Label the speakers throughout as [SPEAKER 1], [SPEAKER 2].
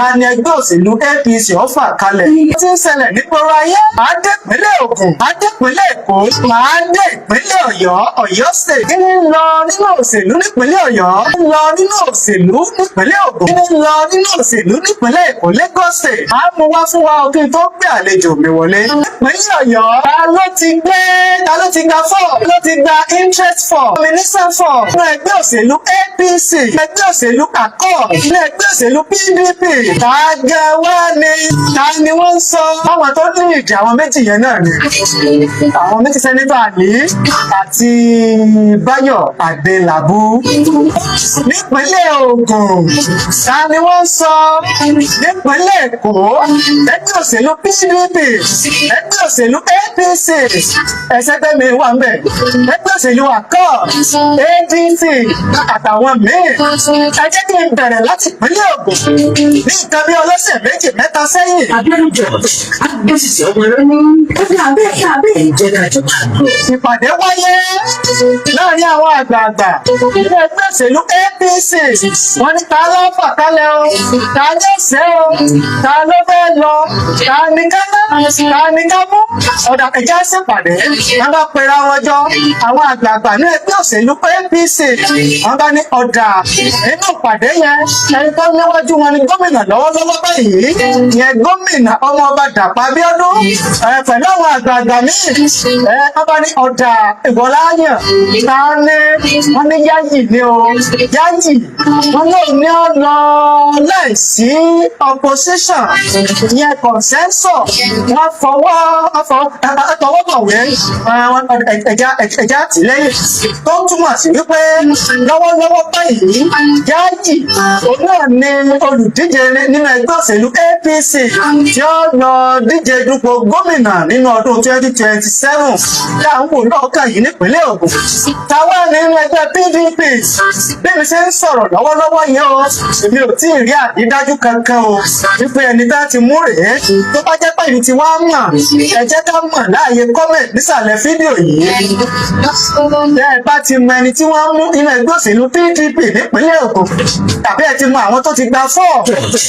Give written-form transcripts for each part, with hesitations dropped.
[SPEAKER 1] ta ni ẹgbẹ́ òṣèlú APC ọ̀fà kalẹ̀. ó ti ń ṣẹlẹ̀ nígboro ayé. màá dé ìpínlẹ̀ Ògùn, màá dé ìpínlẹ̀ Èkó, màá dé ìpínlẹ̀ Ọ̀yọ́ state. kí ni ń lọ nínú òṣèlú nípínlẹ̀ Ọ̀yọ́? kí ni ń lọ nínú òṣèlú nípínlẹ̀ Ògùn? kí ni ń lọ nínú òṣèlú nípínlẹ̀ Èkó, Lagos state? a mú wá fún wa kí n tó gbé àlejò mi wọlé. nípínlẹ̀ Ọ̀yọ́ ta ló ti gba fọ́ọ̀, ló ti gba interest for minister for nínú ẹgbẹ́ òṣèlú APC, ẹgbẹ́ òṣèlú Accord, nínú ẹgbẹ́ òṣèlú PDP. tàgà wá ni ta ni wọ́n ń sọ? àwọn tó ní ìjà àwọn méjì yẹn náà ni àwọn méjì sẹ́nitọ̀ Àlí àti Bayo Adelabu. nípínlẹ̀ Ògùn ta ni wọ́n ń sọ? nípínlẹ̀ Èkó ẹgbẹ́ òṣèlú PDP, ẹgbẹ́ òṣèlú APC, ẹsẹ̀ tẹ́mi wà ń bẹ̀, ẹgbẹ́ òṣèlú Accord, ADC àtàwọn míì. ẹ jẹ́ kí n bẹ̀rẹ̀ láti ìpínlẹ̀ Ògùn. ní nǹkan bí ọlọ́sẹ̀ méjì mẹ́ta sẹ́yìn.
[SPEAKER 2] Abẹ́rùjọ, agbésìsì ọmọ rẹ̀ ní abẹ́ ìjẹ́ká ìjọba.
[SPEAKER 1] ìpàdé wáyé láàrin àwọn àgbààgbà nínú ẹgbẹ́ òṣèlú APC. wọ́n ní ta ló fà kalẹ̀ o, ta ló ṣe o, ta ló fẹ́ lọ, ta ní ká ná, ta ní ká mú. ọ̀dà ẹja ṣèpàdé, wọ́n bá pera wọn jọ àwọn àgbààgbà nínú ẹgbẹ́ òṣèlú APC. wọ́n bá ní ọ̀dà nínú ìpàdé yẹn ẹni tó níwájú wọn ni gómìnà lọ́wọ́lọ́wọ́ báyìí, ìyẹn gómìnà ọmọọba Dàpọ̀ Abíọ́dún pẹ̀lú àwọn àgbààgbà míì. wọ́n bá ní ọ̀dà ìwọláyàn ta ní wọ́n ní Yáyì ni o, Yáyì wọ́n náà ní ọ̀nà láìsí opposition, ìyẹn consensus. wọ́n tọwọ́bọ̀wé ẹja àtìlẹ́yìn tó túmọ̀ sí wípé lọ́wọ́lọ́wọ́ báyìí Yáyì òun náà ni olùdíje nínú ẹgbẹ́ òṣèlú APC tí ó lọ díje dupò gómìnà nínú ọdún 2027 tí à ń wò lọ́ọ̀kan yìí nípínlẹ̀ Ògùn. táwa nínú ẹgbẹ́ PDP bí mi ṣe ń sọ̀rọ̀ lọ́wọ́lọ́wọ́ yẹn o, èmi ò tí ì rí àrídájú kankan o wípé ẹni tá ti mú rèé. tó bá jẹ́ pé èyí ti wá mọ̀, ẹ jẹ́ ká mọ̀ láàyè comment nísàlẹ̀ fídíò yìí. bẹ́ ẹ bá ti mọ ẹni tí wọ́n mú nínú ẹgbẹ́ òṣèlú PDP nípínlẹ̀ Ògùn, tàbí ẹ ti mọ àwọn tó ti gba fọ́ọ̀.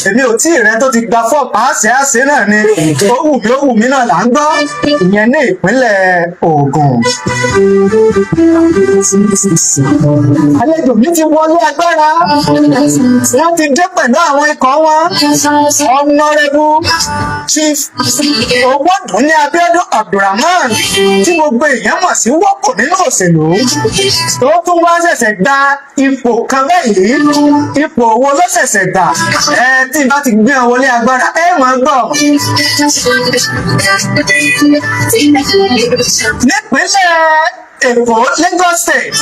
[SPEAKER 1] èmi ò tí ì rẹ́ tó ti gba fọ́ọ̀, pàṣẹ náà ni ó wù mí náà là ń gbọ́, ìyẹn ní ìpínlẹ̀ Ògùn. àlejò mi ti wọlé agbára, wọ́n ti dé pẹ̀lú àwọn ikọ̀ wọn. Honorable Chief Owódùnní Abíọ́dún Abdulrahman tí gbogbo èèyàn mọ̀ sí wọ́pọ̀ nínú òṣèlú, tó tún wá ṣẹ̀ṣẹ̀ gba ipò kan báyìí. ipò owó ló ṣẹ̀ṣẹ̀ gbà. tí n bá ti gbé wọn wọlé agbára ẹ máa gbọ́. nípínlẹ̀ Èkó, Lagos state.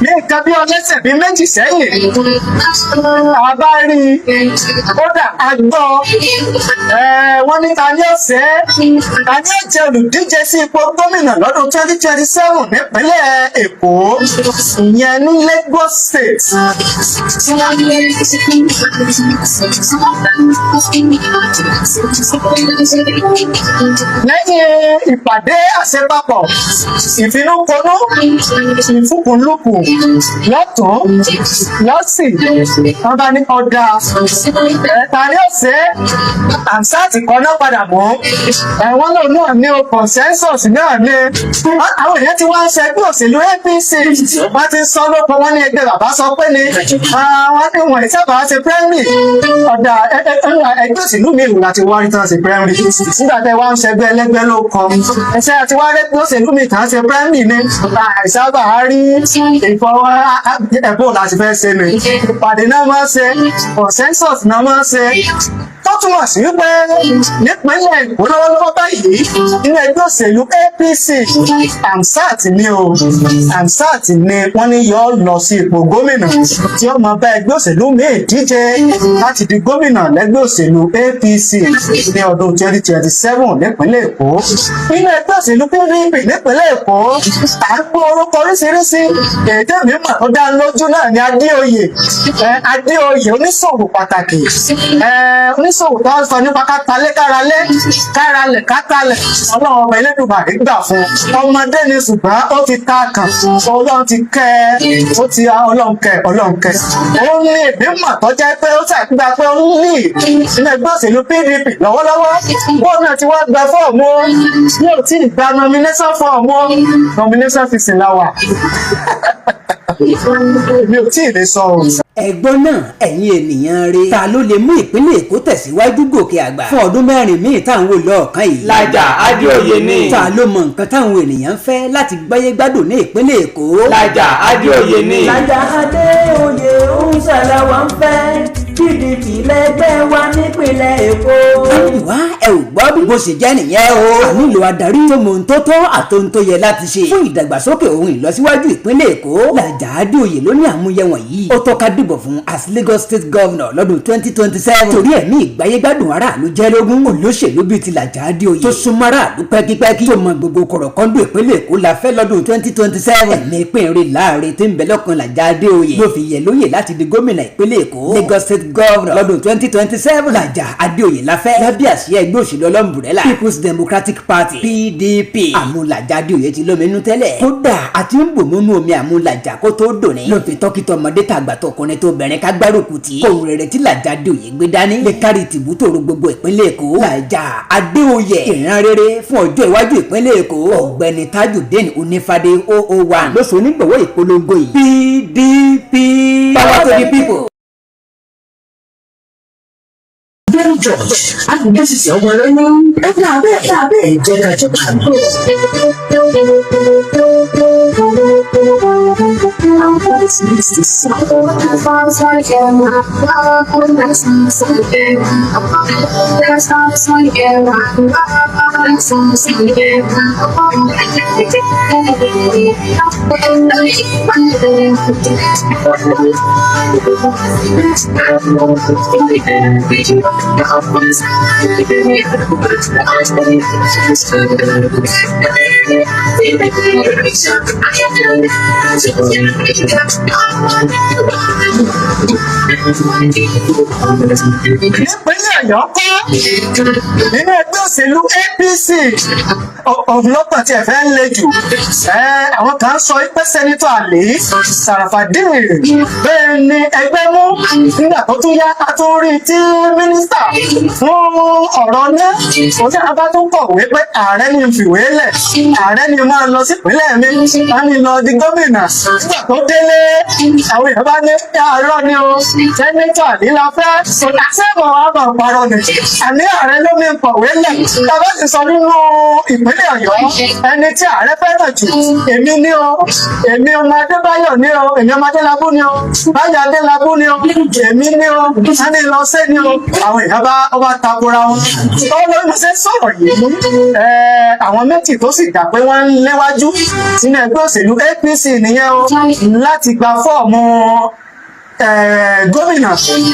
[SPEAKER 1] ní nǹkan bí ọlẹ́sẹ̀ bíi méjì sẹ́yìn, àbá rí kódà àgbọ̀ wọ́n ní ta ni ó jẹ́ olùdíje sí ipò gómìnà lọ́dún 2027 nípínlẹ̀ Èkó, ìyẹn ní Lagos state. lẹ́yìn ìpàdé àṣepapọ̀, ìfinúkonú, ìfúkúnlùkùn lọ́tún lọ́sì, wọ́n bá ní ọ̀dà ẹ̀ta ní ọ̀sẹ̀ àǹsáàtì kan náà padà mọ́. ẹ̀wọ̀n náà ní o consensus náà ní. àwọn èèyàn ti wá ń ṣe ẹgbẹ́ òṣèlú APC, wọ́n ti sọ lóko, wọ́n ní ẹgbẹ́ bàbá sọ pé ní wọ́n ní wọ́n ìṣàbà ṣe primary. ọ̀dà ẹgbẹ́ òṣèlú mi ìwò láti wá rí tán ṣe primary. nígbà tẹ wá ń ṣẹgbẹ́ ẹlẹ́gbẹ́ ló kọ ẹṣẹ́ àti wá rẹ́ òṣèlú mi kàn ṣe primary ní àìsábà rí ìfọwọ́ ẹ̀bùn láti fẹ́ ṣe mi. ìpàdé náà máa ń ṣe consensus náà máa ń ṣe. tó túmọ̀ sí wípé nípínlẹ̀ Èkó lọ́wọ́lọ́wọ́ báyìí nínú ẹgbẹ́ òṣèlú APC, AMSAT ni o, AMSAT ni wọ́n ní yóò lọ sí ipò gómìnà tí ó máa bá ẹgbẹ́ òṣèlú míì díje láti di gómìnà lẹ́gbẹ́ òṣèlú APC ní ọdún 2027 nípínlẹ̀ Èkó nínú ẹgbẹ́ òṣèlú PDP nípínlẹ̀ Èkó à ń gbọ́ orúkọ oríṣiríṣi èdè mímọ̀ tó dá lójú náà ní Adéoyè Adéoyè oníṣòwò pàtàkì oníṣòwò tó ń sọ nípa kátàlẹ́ káralẹ̀ kátàlẹ̀ Ọlọ́run ọba Elédùmarè gbà fún ọmọdé ni ṣùgbọ́n ó ti ta kàn Ọlọ́run ti kẹ́ ó ti Ọlọ́run kẹ́ ó ní ìbímọ tó jẹ́ pé ó ṣàgbà pé ó ní nínú ẹgbẹ́ òṣèlú PDP lọ́wọ́lọ́wọ́ bọ́ọ̀ náà ti wá gba fọ́ọ̀mù yóò tí ì gba nomination fọ́ọ̀mù nomination fisi la wà mi ò tí ì lè sọ o.
[SPEAKER 2] ẹ̀gbọ́n náà ẹ̀yin ènìyàn rẹ̀ ta ló lè mú ìpínlẹ̀ Èkó tẹ̀síwájú gòkè àgbà fún ọdún mẹ́rin míì táwọn wò lọ́ọ̀kan yìí.
[SPEAKER 3] Lájà Adéoyè ni.
[SPEAKER 2] ta ló mọ nǹkan táwọn ènìyàn fẹ́ láti gbáyé gbádùn ní ìpínlẹ̀ Èkó.
[SPEAKER 3] Lájà Adéoyè ni.
[SPEAKER 4] Lájà Adéoyè òun ṣẹlẹ̀ wọ́n fẹ́ PDP lẹ́gbẹ́ wa nípínlẹ̀ Èkó.
[SPEAKER 2] ìwà ẹ ò gbọ́ bí bó ṣe jẹ́ nìyẹn o. a nílò adarí tó mọ̀ tó tọ́ àtòun tó yẹ láti ṣe fún ìdàgbàsókè ohun ìlọsíwájú ìpínlẹ̀ Èkó. Lájà Adéoyè ló ní àmúyẹ wọ̀nyí. ó tọ́ka dìbò fún as Lagos State Governor lọ́dún 2027. torí ẹ̀mí ìgbáyégbádùn aráàlú jẹ́ lógún. olóṣèlú bíi ti Lájà Adéoyè tó súnmọ́ aráàlú pẹ́kípẹ́kí tó mọ gbogbo kọ̀rọ̀kọ́ndù ìpínlẹ̀ Èkó la fẹ́ lọ́dún 2027. ẹ̀mí Ipinle Larin tí ń bẹ lọ́kàn Lájà Adéoyè ló fi yẹ lóyè láti di gómìnà ìpínlẹ̀ Èkó Lagos State Governor lọ́dún 2027. Lájà Adéoyè la fẹ́ lábẹ́ àsíá ẹgbẹ́ òṣèlú ọlọ́mùbùrẹ́là People's Democratic Party PDP. àmú Lájà Adéoyè ti lóminú tẹ́lẹ̀. kódà àti ń bò múnú omi àmú Lájà kó tó dòní. ló fi tọ́kítọ́ ọmọdé tàgbà tọkùnrin tó bẹ̀rẹ̀ ká gbárùkù tí. ohun rere tí Lájà Adéoyè gbé dání lè kárí tìbútòrò gbogbo ìpínlẹ̀ Èkó. Lájà Adéoyè ìran rere fún ọjọ́ iwájú ìpínlẹ̀ Èkó. ọ̀gbẹ́ni Tajudeen Onífádé 001 ló sọ onígbọ̀wọ́ ìpolongo yìí. PDP power to the people.
[SPEAKER 4] George, agbésísì ọmọ lẹ́yìn ẹgbẹ́ abẹ́ ìjẹ́ kájọ kàdó.
[SPEAKER 1] Ìpínlẹ̀ Ọ̀yọ́ kọ́ nínú ẹgbẹ́ òṣèlú APC ọ̀gbọ́n tí ẹ fẹ́ ń le jù. Àwọn kan sọ pé sẹ́nitọ̀ Ali Sarafadeen bẹ́ẹ̀ ni ẹgbẹ́ mú nígbà tó tún yá a tún rí tí mínísítà fún ọ̀rọ̀ náà òun tí a bá tún kọ̀wé pé ààrẹ ni fìwé lẹ̀ ààrẹ ni máa lọ sí ìpínlẹ̀ mi wọ́n ní lọ di gómìnà nígbà tó délé àwọn èèyàn bá ní àárọ̀ ni o sẹ́nitọ̀ Ali la fẹ́ sẹ́mọ̀ àbọ̀ parọ́ ni àní ààrẹ ló ní kọ̀wé lẹ̀ tàbí ti sọ nínú ìpínlẹ̀ Ọ̀yọ́ ẹni tí ààrẹ fẹ́ràn jù èmi ni o èmi ọmọ Adébáyọ̀ ni o èmi ọmọ Adélábù ni o Báyọ̀ Adélábù ni o èmi ni o sani lọ sẹ́ ni o àwọn èèyàn bá takora wọn ọlọ́run mo ṣe sọ̀rọ̀ yìí àwọn méjì tó sì dà pé wọ́n ń léwájú sínú ẹgbẹ́ òṣèlú APC nìyẹn o láti gba fọ́ọ̀mù gómìnà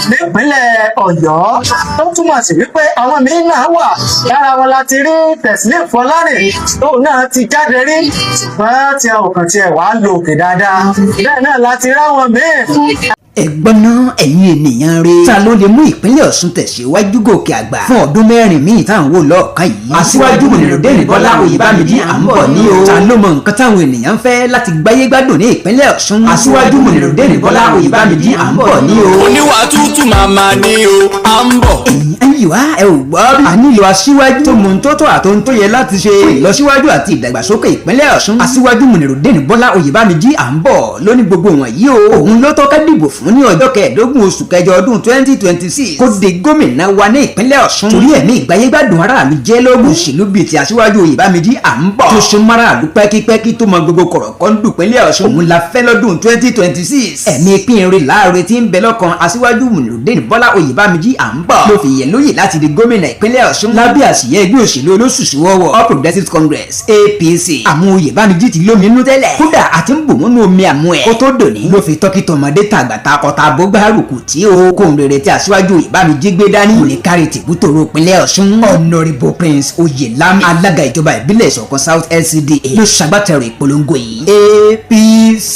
[SPEAKER 1] nípínlẹ̀ Ọ̀yọ́ tó túmọ̀ sí wípé àwọn míín náà wà lára wọn láti rí Tẹ̀sílẹ̀ Fọlárìn tóun náà ti jáde rí ṣùgbọ́n tí a ò kàn tiẹ̀ wá lò òkè dáadáa bẹ́ẹ̀ náà láti ráwọn míín.
[SPEAKER 2] ẹ̀gbọ́n náà ẹ̀yin ènìyàn rẹ̀ ta ló lè mú ìpínlẹ̀ Ọ̀ṣun tẹ̀síwájú gòkè àgbà fún ọdún mẹ́rin míì táwọn wò lọ́ọ̀kan yìí. aṣíwájú Mùnírùdéènì Bọ́lá Oyèbámíjí à ń bọ̀ ní o. ta ló mọ nǹkan táwọn ènìyàn fẹ́ láti gbáyé gbádùn ní ìpínlẹ̀ Ọ̀ṣun. aṣíwájú Mùnírùdéènì Bọ́lá Oyèbámíjí à ń bọ̀ ní o.
[SPEAKER 3] oníwà tútù màmá ni o à ń bọ̀.
[SPEAKER 2] ẹ̀yin ẹ ò gbọ́ bí. a nílò aṣíwájú tó mọ tó tó àtòun tó yẹ láti ṣe ìlọsíwájú àti ìdàgbàsókè ìpínlẹ̀ Ọ̀ṣun. aṣíwájú Mùnírùdéènì Bọ́lá Oyèbámíjí à ń bọ̀ lóní gbogbo wọ̀nyí o. òun ló tọ́ka dìbò fún ní ọjọ́ kẹẹ̀ẹ́dógún oṣù kẹjọ ọdún 2026 kó di gómìnà wa ní ìpínlẹ̀ Ọ̀ṣun. torí ẹ̀mí ìgbáyégbádùn aráàlú jẹ́ lógún. òṣèlú bíi ti aṣíwájú Oyèbámíjí à ń bọ̀ tó ṣe márààlú pẹ́kípẹ́kí tó mọ gbogbo kọ̀rọ̀kọ́ndù ìpínlẹ̀ Ọ̀ṣun. òun la fẹ́ lọ́dún 2026. ẹ̀mí Ipinle Larin tí ń bẹ lọ́kàn aṣíwájú Mùnírùdéènì Bọ́lá Oyèbámíjí à ń bọ̀ ló fi yẹ lóyè láti di gómìnà ìpínlẹ̀ Ọ̀ṣun lábẹ́ àsìyẹ ẹgbẹ́ òṣèlú olóṣùṣù wọ́wọ́ All Progressives Congress APC. àmú Oyèbámíjí ti lómi inú tẹ́lẹ̀ kódà àti ń bò múnú omi àmú ẹ̀ kó tó dòní ló fi tọ́kítọ̀ ọmọdé tàgbà ta takọtabo gbárùkù tí o kóhun rere tí aṣíwájú Ìbámidí gbé dání kò ní kárí tìbútòrò ìpínlẹ̀ Ọ̀ṣun. Honourable Prince Oyelami alága ìjọba ìbílẹ̀ ìṣọ̀kan South LCDA ló ṣagbátẹrù ìpolongo yìí. APC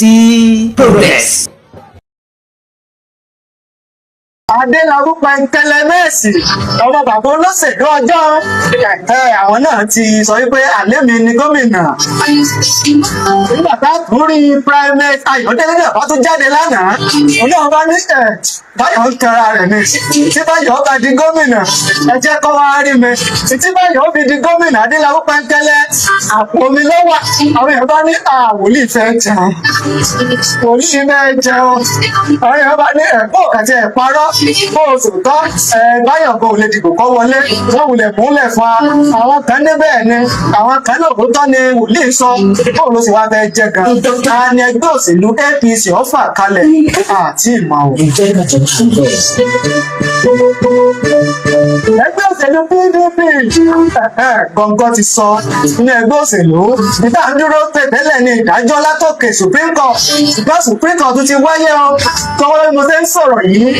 [SPEAKER 2] Progress.
[SPEAKER 1] Adelabu Ipinle Mẹ́ẹ̀sì ọmọ bàbá olóṣèlú ọjọ́ àwọn náà ti sọ wípé àlẹ́ mi ni gómìnà. Nígbà tá a tún rí primate Ayọ̀délé náà bá tún jáde lánàá òun náà bá ní Báyọ̀ ń tẹra rẹ̀ ni tí Báyọ̀ bá di gómìnà ẹ jẹ́ kó wá rí mi tí Báyọ̀ bí di gómìnà Adelabu Ipinle àpò mi ló wà àwọn èèyàn bá ní wòlíì fẹ́ jẹun wòlíì fẹ́ jẹun àwọn èèyàn bá ní ẹ̀kọ́ àti ẹ̀parọ́ bó o sì tọ́ Báyọ̀ kò lè dìbò kọ́ wọlé wọ́n wulẹ̀ múlẹ̀ fún wa àwọn kan ní bẹ́ẹ̀ ni àwọn kan náà kó tọ́ ni wòlíì sọ bó o ló sì wá fẹ́ jẹ gan ta ni ẹgbẹ́ òṣèlú APC ọ̀fà kalẹ̀ àti ìmọ̀ o. Ẹgbẹ́ òṣèlú PDP gọ̀ǹgọ̀ ti sọ ní ẹgbẹ́ òṣèlú nígbà dúró tẹ́lẹ̀ ní ìdájọ́ látòkè Supreme Court ṣùgbọ́n Supreme Court tún ti wáyé o tọ́wọ́ bí mo ṣe ń sọ̀rọ̀ yìí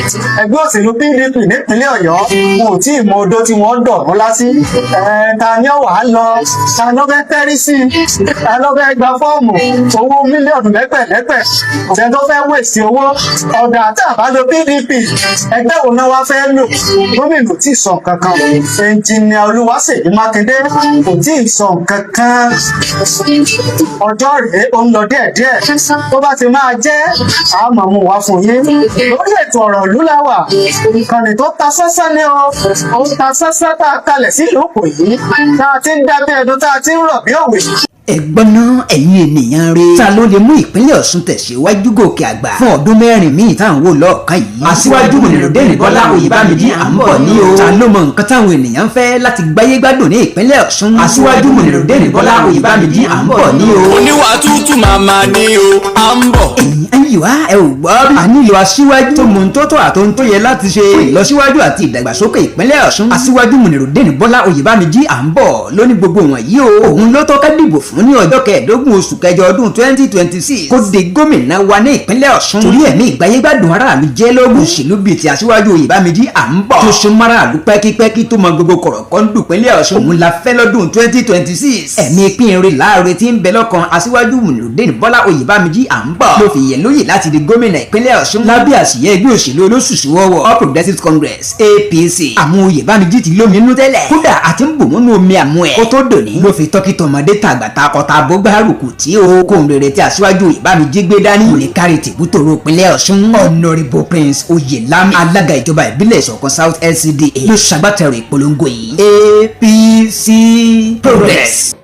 [SPEAKER 1] ẹgbẹ́ òṣèlú PDP nípínlẹ̀ Ọ̀yọ́ wọn ò tí ì mọ odó tí wọ́n dọ̀gún lásì ta ni ó wà á lọ ta ló fẹ́ tẹ́rí sí ta ló fẹ́ gba fọ́ọ̀mù owó mílíọ̀nù lẹ́pẹ̀lẹ́pẹ̀ ọ̀sẹ̀ tó fẹ́ wèsì owó ọ̀dà àti àbájọ PDP ẹgbẹ́ wo náà wá fẹ́ lò gómìnà tí ì sọ kankan ẹnjìnìà Olúwaṣèyí Mákindé kò tí ì sọ kankan ọjọ́ rèé ó ń lọ díẹ̀díẹ̀ tó bá ti máa jẹ́ àmọ́ mu wá fún yín lórí ètò ọ̀rọ̀ ìlú láwà ìkànnì tó ta sánsán ni ó ta sánsán tá a kalẹ̀ sí ìlú òkò yìí tá a ti ń dábẹ́ ẹ̀dùn tá a ti ń rọ̀ bí òwe.
[SPEAKER 2] Ẹ̀gbọ́n náà ẹ̀yin ènìyàn rẹ̀ ta ló lè mú ìpínlẹ̀ Ọ̀ṣun tẹ̀síwájú gòkè àgbà fún ọdún mẹ́rin míì táwọn wò lọ́ọ̀kan yìí. Aṣíwájú Mùnírùdíìnì Bọ́lá Oyèbámidí à ń bọ̀ ní o. Ta ló mọ nǹkan táwọn ènìyàn fẹ́ láti gbáyé gbádùn ní ìpínlẹ̀ Ọ̀ṣun. Aṣíwájú Mùnírùdíìnì Bọ́lá Oyèbámidí à ń bọ̀ ní o.
[SPEAKER 3] Oníwà tútù màmá ni o à ń bọ̀.
[SPEAKER 2] Ayíwá ẹ ò gbọ́ bí. A nílò aṣíwájú tó mọ ohun tó tọ́ àtohun tó yẹ láti ṣe ìlọsíwájú àti ìdàgbàsókè ìpínlẹ̀ Ọ̀ṣun. Aṣíwájú Mùnírùdíìnì Bọ́lá Oyèbámidí à ń bọ̀ lóní gbogbo wọ̀nyí o. Òun ló tọ́ ká dìbò fún ní ọjọ́ kẹẹ̀ẹ́dógún oṣù kẹjọ ọdún 2026 kó de gómìnà wa ní ìpínlẹ̀ Ọ̀ṣun. Torí ẹ̀mí ìgbáyégbádùn aráàlú jẹ́ lógún òṣèlú bíi ti aṣíwájú Oyèbámidí à ń bọ̀. Tó ṣe márààlú pẹ́kípẹ́kí tó mọ gbogbo kọ̀rọ̀kọ́ndù ìpínlẹ̀ Ọ̀ṣun. Òun la fẹ́ lọ́dún 2026. Ẹ̀mí Ipinle láàrin tí ń bẹ lọ́kàn aṣíwájú Mùnírùdíìnì Bọ́lá Oyèbámidí à ń bọ̀. Ló fi yẹ lóyè láti di gómìnà ìpínlẹ̀ Ọ̀ṣun lábẹ́ àsìyẹ ẹgbẹ́ òṣèlú olóṣùṣù wọ́wọ́ All Progressives Congress APC. Àmọ́ Oyèbámidí ti lómi inú tẹ́lẹ̀. Kódà àti ń bò múnú omi àmú ẹ̀. Kó tó dòní ló fi tọ́kítọ̀mọdé tàgbà takọtabo gbárùkù tí o kóhun rere tí aṣíwájú Ìbámidí gbé dání kò ní kárí tìbútòrò ìpínlẹ̀ Ọ̀ṣun. Honourable Prince Oyelami alága ìjọba ìbílẹ̀ ìṣọ̀kan South LCDA ló ṣagbátẹrù ìpolongo yìí. APC Progress.